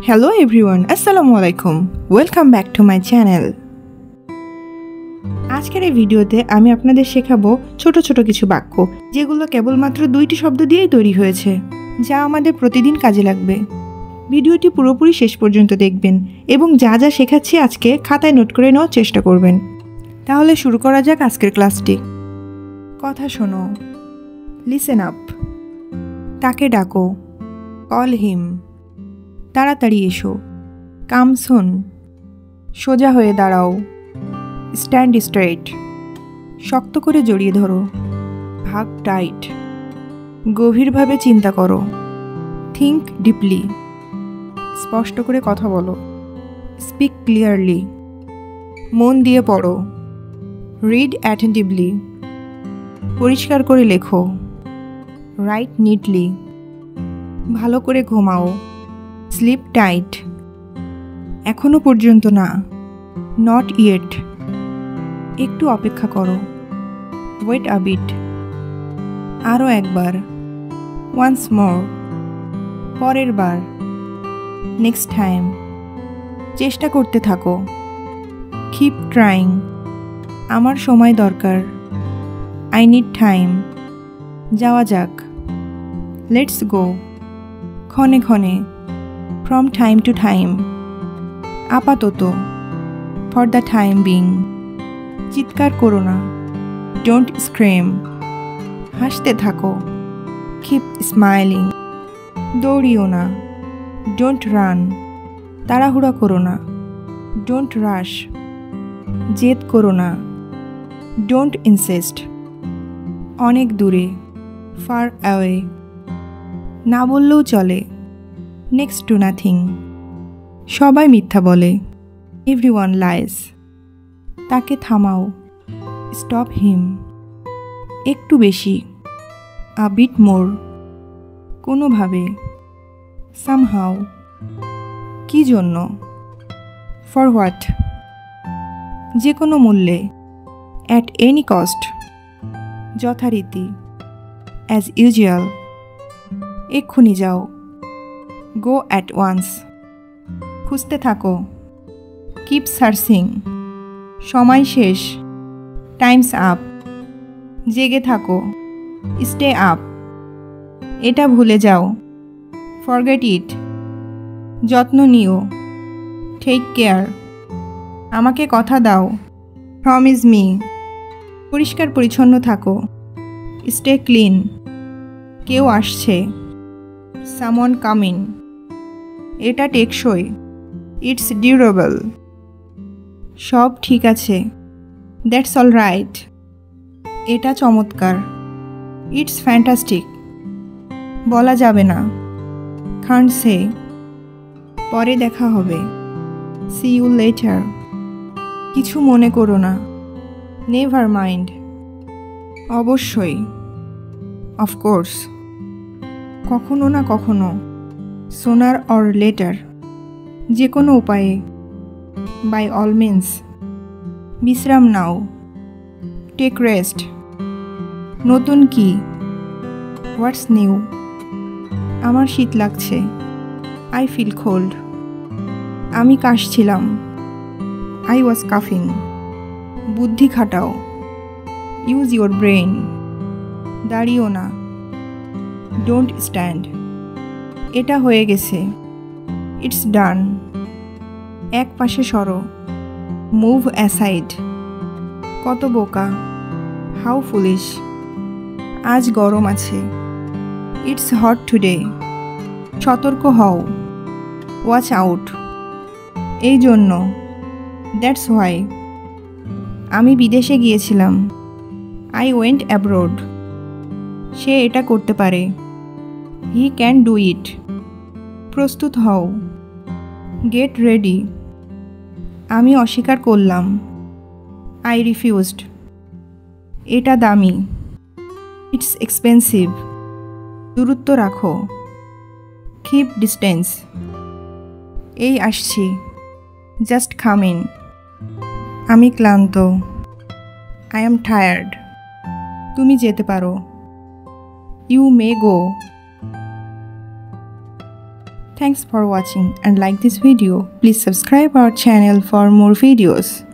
Hello everyone, Assalamu alaikum. Welcome back to my channel. আজকের এই ভিডিওতে আমি আপনাদের শেখাবো ছোট ছোট কিছু বাক্য যেগুলো কেবলমাত্র দুইটি শব্দ দিয়েই তৈরি হয়েছে, যা আমাদের প্রতিদিন কাজে লাগবে। ভিডিওটি পুরোপুরি শেষ পর্যন্ত দেখবেন এবং যা যা শেখাচ্ছি আজকে খাতায় নোট করে নেওয়ার চেষ্টা করবেন। তাহলে শুরু করা যাক আজকের ক্লাসটি। কথা শোনো, লিসেন আপ। তাকে ডাকো, কল হিম। তাড়াতাড়ি এসো, কাম সুন। সোজা হয়ে দাঁড়াও, স্ট্যান্ড স্ট্রেট। শক্ত করে জড়িয়ে ধরো, হাগ টাইট। গভীরভাবে চিন্তা করো, থিঙ্ক ডিপলি। স্পষ্ট করে কথা বলো, স্পিক ক্লিয়ারলি। মন দিয়ে পড়ো, রিড অ্যাটেন্টিভলি। পরিষ্কার করে লেখো, রাইট নিটলি। ভালো করে ঘুমাও, স্লিপ টাইট। এখনো পর্যন্ত না, নট ইয়েট। একটু অপেক্ষা করো, ওয়েট আ বিট। আরও একবার, ওয়ান্স মোর। পরের বার, নেক্সট টাইম। চেষ্টা করতে থাকো, কিপ ট্রাইং। আমার সময় দরকার, আই নিড টাইম। যাওয়া যাক, লেটস গো। ক্ষণে ক্ষণে, ফ্রম টাইম টু টাইম। আপাতত, ফর দ্য টাইম বিং। চিৎকার করো না, ডোন্ট স্ক্রিম। হাসতে থাকো, কিপ স্মাইলিং। দৌড়িও না, ডোন্ট রান। তাড়াহুড়া করো না, ডোন্ট রাশ। জেদ করো না, ডোন্ট ইনসিস্ট। অনেক দূরে, ফার অ্যাওয়ে। না বললেও চলে, নেক্সট টু নাথিং। সবাই মিথ্যা বলে, এভরিওয়ান লাইস। তাকে থামাও, স্টপ হিম। একটু বেশি, আ বিট মোর। কোনোভাবে, সামহাও। কি জন্য, ফর হোয়াট। যে কোনো মূল্যে, অ্যাট এনি কস্ট। যথারীতি, অ্যাজ ইউজুয়াল। এক্ষুনি যাও, গো অ্যাট ওয়ান্স। খুঁজতে থাকো, কিপ সার্চিং। সময় শেষ, টাইমস আপ। জেগে থাকো, স্টে আপ। এটা ভুলে যাও, ফরগেট ইট। যত্ন নিও, টেক কেয়ার। আমাকে কথা দাও, প্রমিস মি। পরিষ্কার পরিচ্ছন্ন থাকো, স্টে ক্লিন। কেউ আসছে, সামওয়ান কামিং। এটা টেকসই, ইটস ডিউরেবল। সব ঠিক আছে, দ্যাটস অল রাইট। এটা চমৎকার, ইটস ফ্যান্টাস্টিক। বলা যাবে না, কান্ট সে। পরে দেখা হবে, সি ইউ লেটার। কিছু মনে করো না, নেভার মাইন্ড। অবশ্যই, অফকোর্স। কখনো না কখনো, সোনার অর লেটার। যে কোনো উপায়ে, বাই অল মিন্স। বিশ্রাম নাও, টেক রেস্ট। নতুন কি, হোয়াটস নিউ। আমার শীত লাগছে, আই ফিল কোল্ড। আমি কাশছিলাম, আই ওয়াজ কাফিং। বুদ্ধি খাটাও, ইউজ ইউর ব্রেইন। দাঁড়িও না, ডোন্ট স্ট্যান্ড। এটা হয়ে গেছে, ইটস ডান। এক পাশে সরো, মুভ অ্যাসাইড। কত বোকা, হাউ ফুলিশ। আজ গরম আছে, ইটস হট টুডে। সতর্ক হও, ওয়াচ আউট। এই জন্য, দ্যাটস হোয়াই। আমি বিদেশে গিয়েছিলাম, আই ওয়েন্ট অ্যাব্রোড। সে এটা করতে পারে, হি ক্যান ডু ইট। প্রস্তুত হও, গেট রেডি। আমি অস্বীকার করলাম, আই রিফিউজড। এটা দামি, ইটস এক্সপেন্সিভ। দূরত্ব রাখো, কিপ ডিস্টেন্স। এই আসছি, জাস্ট কাম ইন। আমি ক্লান্ত, আই অ্যাম টায়ার্ড। তুমি যেতে পারো, you may go. Thanks for watching and like this video. Please subscribe our channel for more videos.